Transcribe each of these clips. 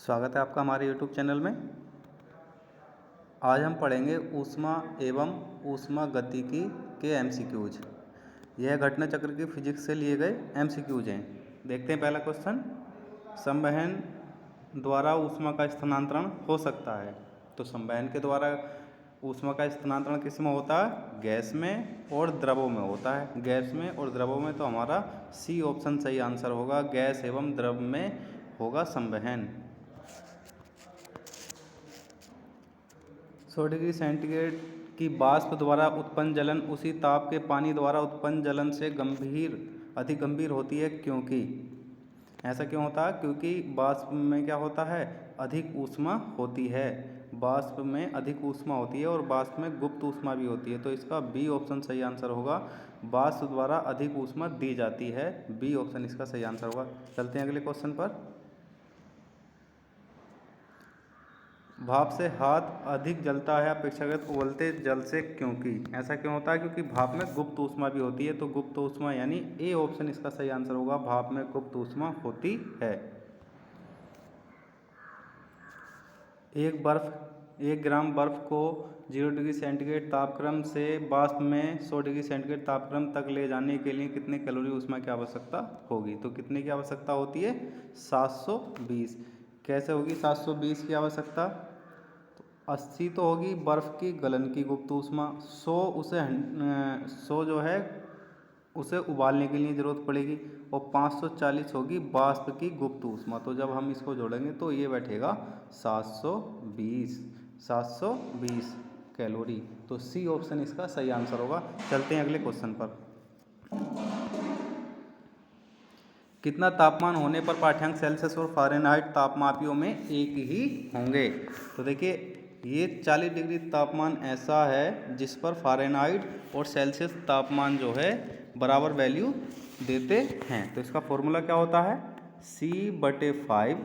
स्वागत है आपका हमारे YouTube चैनल में। आज हम पढ़ेंगे ऊष्मा एवं ऊष्मागतिकी के MCQs। यह घटना चक्र की फिजिक्स से लिए गए MCQs हैं। देखते हैं पहला क्वेश्चन, संवहन द्वारा ऊष्मा का स्थानांतरण हो सकता है। तो संवहन के द्वारा ऊष्मा का स्थानांतरण किस में होता है? गैस में और द्रवों में होता है। गैस में और द्रवों में, तो हमारा सी ऑप्शन सही आंसर होगा। गैस एवं द्रव में होगा संवहन। 100 डिग्री सेंटीग्रेड की वाष्प द्वारा उत्पन्न जलन उसी ताप के पानी द्वारा उत्पन्न जलन से अधिक गंभीर होती है, क्योंकि ऐसा क्यों होता है? क्योंकि वाष्प में क्या होता है? अधिक ऊष्मा होती है। वाष्प में अधिक ऊष्मा होती है और वाष्प में गुप्त ऊष्मा भी होती है। तो इसका बी ऑप्शन सही आंसर होगा। वाष्प द्वारा अधिक ऊष्मा दी जाती है। बी ऑप्शन इसका सही आंसर होगा। चलते हैं अगले क्वेश्चन पर। भाप से हाथ अधिक जलता है अपेक्षाकृत उबलते जल से, क्योंकि ऐसा क्यों होता है? क्योंकि भाप में गुप्त ऊष्मा भी होती है। तो गुप्त ऊष्मा यानी ए ऑप्शन इसका सही आंसर होगा। भाप में गुप्त ऊष्मा होती है। एक ग्राम बर्फ को 0 डिग्री सेंटीग्रेड तापक्रम से वाष्प में 100 डिग्री सेंटीग्रेड तापक्रम तक ले जाने के लिए कितने कैलोरी ऊष्मा की आवश्यकता होगी? तो कितने की आवश्यकता होती है? 720। कैसे होगी 720 की आवश्यकता? 80 तो होगी बर्फ़ की गलन की गुप्त ऊष्मा, 100 जो है उसे उबालने के लिए ज़रूरत पड़ेगी, और 540 होगी वाष्प की गुप्त ऊष्मा। तो जब हम इसको जोड़ेंगे तो ये बैठेगा 720 कैलोरी। तो सी ऑप्शन इसका सही आंसर होगा। चलते हैं अगले क्वेश्चन पर। कितना तापमान होने पर पाठ्यांक सेल्सियस और फ़ारेनहाइट तापमापियों में एक ही होंगे? तो देखिए, ये 40 डिग्री तापमान ऐसा है जिस पर फ़ारेनहाइट और सेल्सियस तापमान जो है बराबर वैल्यू देते हैं। तो इसका फॉर्मूला क्या होता है? C/5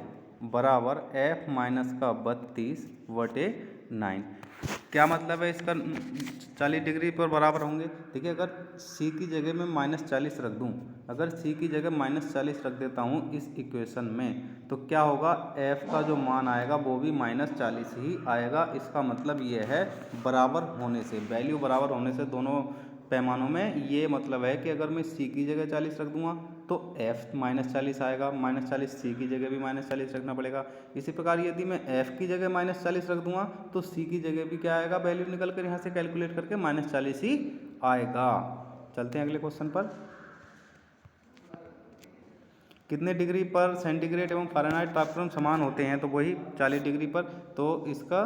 बराबर F माइनस का 32/9। क्या मतलब है इसका? 40 डिग्री पर बराबर होंगे। देखिए, अगर C की जगह मैं -40 रख दूँ, अगर C की जगह -40 रख देता हूँ इस इक्वेशन में, तो क्या होगा? F का जो मान आएगा वो भी -40 ही आएगा। इसका मतलब ये है बराबर होने से, वैल्यू बराबर होने से दोनों पैमानों में ये मतलब है कि अगर मैं C की जगह 40 रख दूंगा तो F -40 आएगा। -40 C की जगह भी -40 रखना पड़ेगा। इसी प्रकार यदि मैं F की जगह -40 रख दूंगा तो C की जगह भी क्या आएगा? वैल्यू निकल कर यहाँ से कैलकुलेट करके -40 ही आएगा। चलते हैं अगले क्वेश्चन पर। कितने डिग्री पर सेंटीग्रेड एवं फ़ारेनहाइट तापक्रम समान होते हैं? तो वही 40 डिग्री पर। तो इसका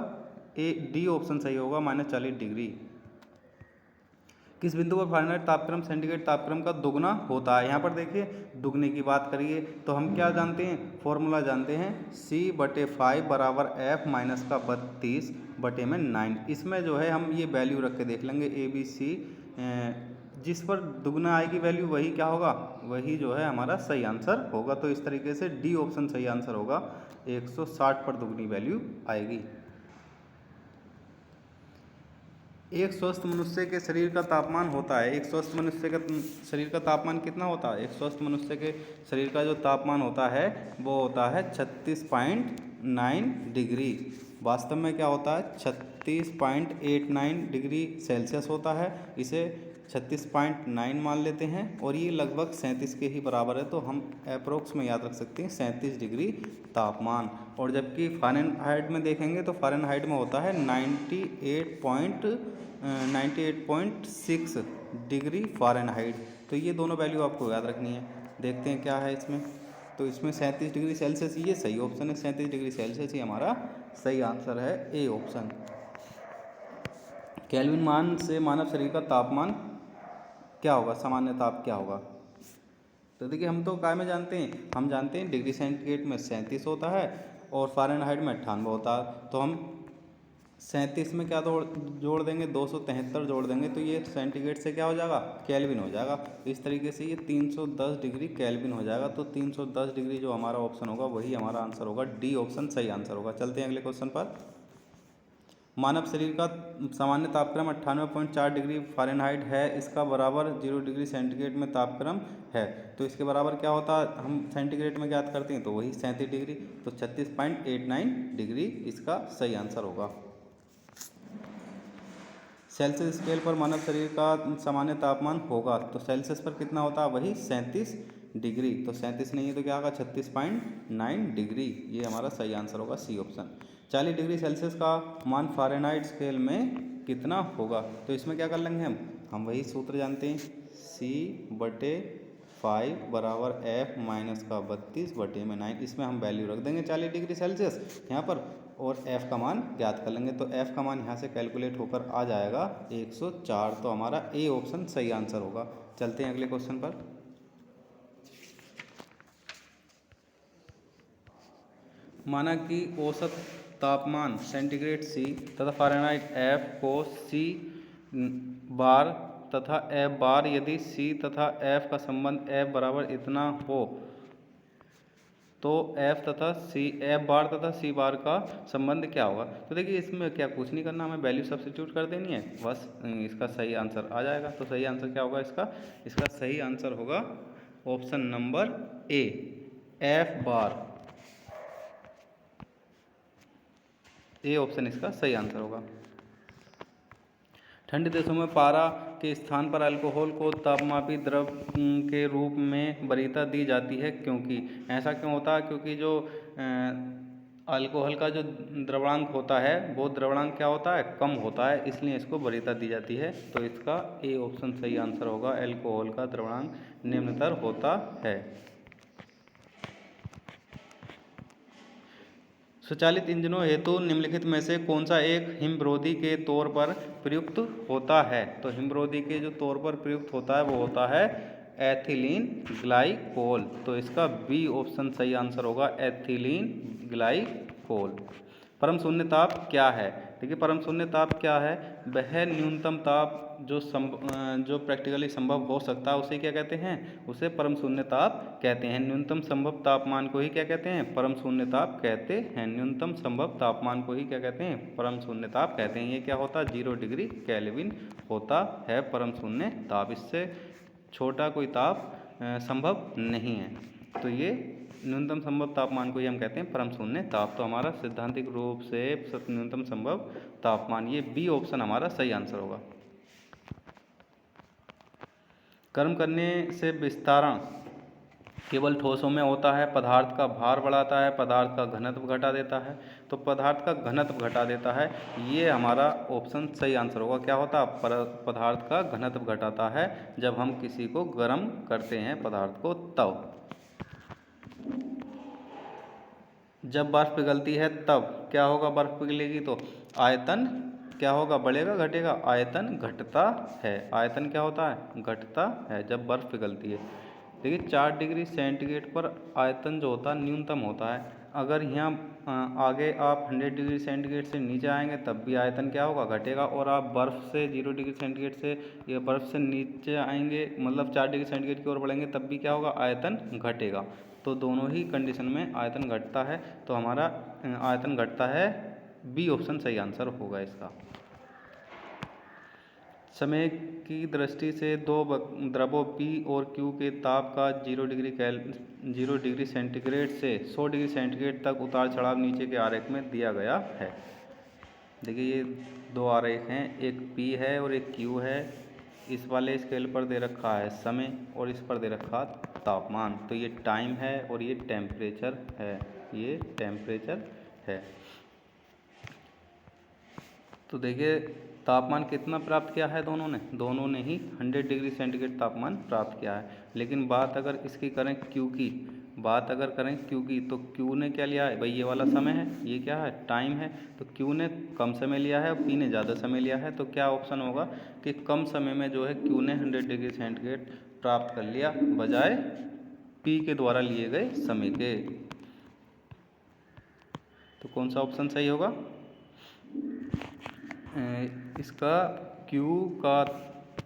डी ऑप्शन सही होगा, -40 डिग्री। किस बिंदु पर फ़ारेनहाइट तापक्रम सेंटीग्रेड तापक्रम का दुगना होता है? यहाँ पर देखिए, दुगने की बात करिए तो हम क्या जानते हैं? फॉर्मूला जानते हैं C/5 बराबर F माइनस का 32/9। इसमें जो है हम ये वैल्यू रख के देख लेंगे ABC। जिस पर दुगना आएगी वैल्यू वही क्या होगा? वही जो है हमारा सही आंसर होगा। तो इस तरीके से डी ऑप्शन सही आंसर होगा। 160 पर दुगनी वैल्यू आएगी। एक स्वस्थ मनुष्य के शरीर का तापमान होता है, एक स्वस्थ मनुष्य का शरीर का तापमान कितना होता है? एक स्वस्थ मनुष्य के शरीर का जो तापमान होता है वो होता है 36.9 डिग्री। वास्तव में क्या होता है? 36.89 डिग्री सेल्सियस होता है। इसे 36.9 मान लेते हैं और ये लगभग 37 के ही बराबर है। तो हम अप्रोक्स में याद रख सकते हैं 37 डिग्री तापमान। और जबकि फ़ारेनहाइट में देखेंगे तो फ़ारेनहाइट में होता है 98.6 डिग्री फ़ारेनहाइट। तो ये दोनों वैल्यू आपको याद रखनी है। देखते हैं क्या है इसमें। तो इसमें 37 डिग्री सेल्सियस ये सही ऑप्शन है। 37 डिग्री सेल्सियस ही हमारा सही आंसर है, ए ऑप्शन। केल्विन मान से मानव शरीर का तापमान क्या होगा? सामान्य ताप क्या होगा? तो देखिए, हम तो काय में जानते हैं? हम जानते हैं डिग्री सेंटीग्रेड में 37 होता है और फ़ारेनहाइट में 98 होता है। तो हम 37 में क्या जोड़ देंगे? 273 जोड़ देंगे तो ये सेंटीग्रेड से क्या हो जाएगा? केल्विन हो जाएगा। इस तरीके से ये 310 डिग्री केल्विन हो जाएगा। तो 310 डिग्री जो हमारा ऑप्शन होगा वही हमारा आंसर होगा। डी ऑप्शन सही आंसर होगा। चलते हैं अगले क्वेश्चन पर। मानव शरीर का सामान्य तापक्रम 98.4 डिग्री फ़ारेनहाइट है, इसका बराबर 0 डिग्री सेंटीग्रेड में तापक्रम है। तो इसके बराबर क्या होता है, हम सेंटीग्रेड में ज्ञात करते हैं तो वही 37 डिग्री, तो 36.89 डिग्री इसका सही आंसर होगा। सेल्सियस स्केल पर मानव शरीर का सामान्य तापमान होगा, तो सेल्सियस पर कितना होता है, वही 37 डिग्री। तो 37 नहीं है तो क्या होगा, 36.9 डिग्री, ये हमारा सही आंसर होगा, सी ऑप्शन। 40 डिग्री सेल्सियस का मान फ़ारेनहाइट स्केल में कितना होगा, तो इसमें क्या कर लेंगे हम वही सूत्र जानते हैं, C/5 बराबर F माइनस का 32/9। इसमें हम वैल्यू रख देंगे 40 डिग्री सेल्सियस यहाँ पर, और F का मान ज्ञात कर लेंगे। तो F का मान यहाँ से कैलकुलेट होकर आ जाएगा 104। तो हमारा ए ऑप्शन सही आंसर होगा। चलते हैं अगले क्वेश्चन पर। माना कि औसत तापमान सेंटीग्रेड C तथा फ़ारेनहाइट F को C बार तथा F बार, यदि C तथा F का संबंध F बराबर इतना हो तो F बार तथा C बार का संबंध क्या होगा। तो देखिए इसमें क्या कुछ नहीं करना, हमें वैल्यू सब्स्टिट्यूट कर देनी है, बस इसका सही आंसर आ जाएगा। तो सही आंसर क्या होगा इसका सही आंसर होगा option number A, F bar. A option इसका सही आंसर होगा। ठंडे देशों में पारा के स्थान पर अल्कोहल को तापमापी द्रव के रूप में वरीयता दी जाती है, क्योंकि ऐसा क्यों होता है, क्योंकि जो अल्कोहल का जो द्रवणांक होता है वो द्रवणांक क्या होता है, कम होता है, इसलिए इसको वरीयता दी जाती है। तो इसका ए ऑप्शन सही आंसर होगा, अल्कोहल का द्रवणांक निम्नतर होता है। स्वचालित इंजनों हेतु निम्नलिखित में से कौन सा एक हिमरोधी के तौर पर प्रयुक्त होता है। तो हिमरोधी के जो तौर पर प्रयुक्त होता है वो होता है एथिलीन ग्लाइकोल। तो इसका बी ऑप्शन सही आंसर होगा, एथिलीन ग्लाइकोल। परम शून्य ताप क्या है। देखिए परम शून्य ताप क्या है, वह न्यूनतम ताप जो प्रैक्टिकली संभव हो सकता है उसे क्या कहते हैं, उसे परम शून्य ताप कहते हैं। न्यूनतम संभव तापमान को ही क्या कहते हैं, परम शून्य ताप कहते हैं। न्यूनतम संभव तापमान को ही क्या कहते हैं, परम शून्य ताप कहते हैं। ये क्या होता है, 0 डिग्री केल्विन होता है परम शून्य ताप। इससे छोटा कोई ताप संभव नहीं है। तो ये न्यूनतम संभव तापमान को ही हम कहते हैं परम शून्य ताप। तो हमारा सिद्धांतिक रूप से न्यूनतम संभव तापमान, ये बी ऑप्शन हमारा सही आंसर होगा। गर्म करने से विस्तारण केवल ठोसों में होता है, पदार्थ का भार बढ़ाता है, पदार्थ का घनत्व घटा देता है। तो पदार्थ का घनत्व घटा देता है, ये हमारा ऑप्शन सही आंसर होगा। क्या होता है, पदार्थ का घनत्व घटाता है जब हम किसी को गर्म करते हैं पदार्थ को तब। जब बर्फ़ पिघलती है तब क्या होगा, बर्फ़ पिघलेगी तो आयतन क्या होगा, बढ़ेगा घटेगा, आयतन घटता है। आयतन क्या होता है, घटता है जब बर्फ़ पिघलती है। देखिए 4 डिग्री सेंटीग्रेड पर आयतन जो होता है न्यूनतम होता है। अगर यहाँ आगे आप 100 डिग्री सेंटीग्रेड से नीचे आएंगे तब भी आयतन क्या होगा, घटेगा। और आप बर्फ़ से 0 डिग्री सेंटीग्रेड से या बर्फ़ से नीचे आएंगे, मतलब 4 डिग्री सेंटीग्रेड की ओर बढ़ेंगे तब भी क्या होगा, आयतन घटेगा। तो दोनों ही कंडीशन में आयतन घटता है। तो हमारा आयतन घटता है, बी ऑप्शन सही आंसर होगा इसका। समय की दृष्टि से दो द्रवों P और Q के ताप का 0 डिग्री सेंटीग्रेड से 100 डिग्री सेंटीग्रेड तक उतार चढ़ाव नीचे के आरेख में दिया गया है। देखिए ये दो आरेख हैं, एक P है और एक Q है। इस वाले स्केल पर दे रखा है समय और इस पर दे रखा तापमान। तो ये टाइम है और ये टेम्परेचर है, ये टेम्परेचर है। तो देखिए तापमान कितना प्राप्त किया है दोनों ने ही 100 डिग्री सेंटीग्रेड तापमान प्राप्त किया है। लेकिन बात अगर इसकी करें Q की, तो Q ने क्या लिया है भाई, ये वाला समय है, ये क्या है, टाइम है। तो Q ने कम समय लिया है और P ने ज़्यादा समय लिया है। तो क्या ऑप्शन होगा कि कम समय में जो है Q ने 100 डिग्री सेंटीग्रेड प्राप्त कर लिया बजाय P के द्वारा लिए गए समय के। तो कौन सा ऑप्शन सही होगा, इसका Q का,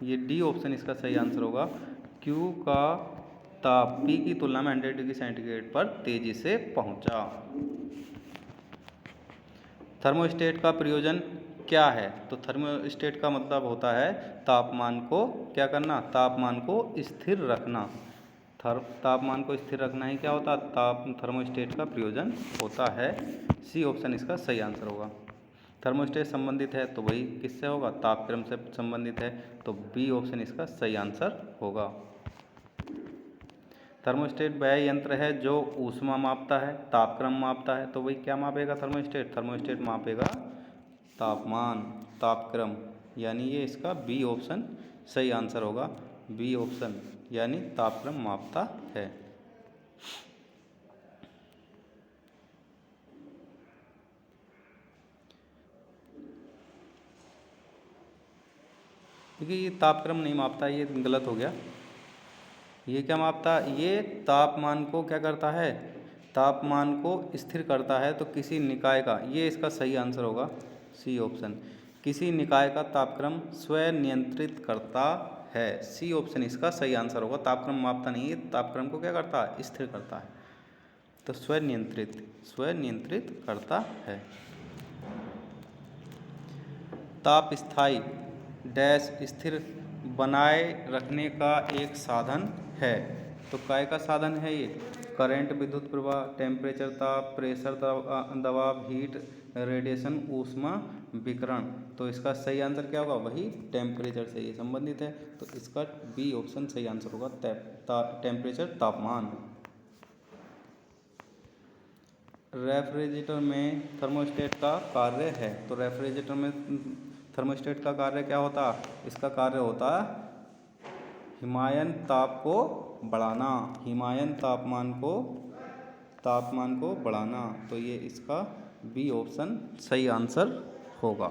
ये डी ऑप्शन इसका सही आंसर होगा। Q का ताप P की तुलना में 100 डिग्री सेंटीग्रेड पर तेजी से पहुंचा। थर्मोस्टेट का प्रयोजन क्या है? तो थर्मोस्टेट का मतलब होता है तापमान को क्या करना, तापमान को स्थिर रखना। तापमान को स्थिर रखना ही क्या होता है, थर्मोस्टेट का प्रयोजन होता है। सी ऑप्शन इसका सही आंसर होगा। थर्मोस्टेट संबंधित है तो वही किससे होगा, तापक्रम से संबंधित है, तो बी ऑप्शन इसका सही आंसर होगा। थर्मोस्टेट वह यंत्र है जो ऊष्मा मापता है, तापक्रम मापता है, तो वही क्या मापेगा थर्मोस्टेट, थर्मोस्टेट मापेगा तापमान, तापक्रम, यानी ये इसका बी ऑप्शन सही आंसर होगा। बी ऑप्शन यानी तापक्रम मापता है। देखिए ये तापक्रम नहीं मापता, ये गलत हो गया। ये क्या मापता है, ये तापमान को क्या करता है, तापमान को स्थिर करता है। तो किसी निकाय का, ये इसका सही आंसर होगा सी ऑप्शन, किसी निकाय का तापक्रम स्वयं नियंत्रित करता है। सी ऑप्शन इसका सही आंसर होगा। तापक्रम मापता नहीं है, तापक्रम को क्या करता है, स्थिर करता है। तो स्वयं नियंत्रित करता है। ताप स्थायी डैश स्थिर बनाए रखने का एक साधन है। तो काय का साधन है ये, करंट, विद्युत प्रवाह, टेम्परेचर, ताप, प्रेशर, दबाव, हीट, रेडिएशन, ऊष्मा विकिरण। तो इसका सही आंसर क्या होगा, वही टेम्परेचर से ये संबंधित है। तो इसका बी ऑप्शन सही आंसर होगा, टेम्परेचर, तापमान। रेफ्रिजरेटर में थर्मोस्टेट का कार्य है। तो रेफ्रिजरेटर में थर्मोस्टेट का कार्य क्या होता, इसका कार्य होता हिमायन ताप को बढ़ाना, हिमायन तापमान को बढ़ाना। तो ये इसका बी ऑप्शन सही आंसर होगा।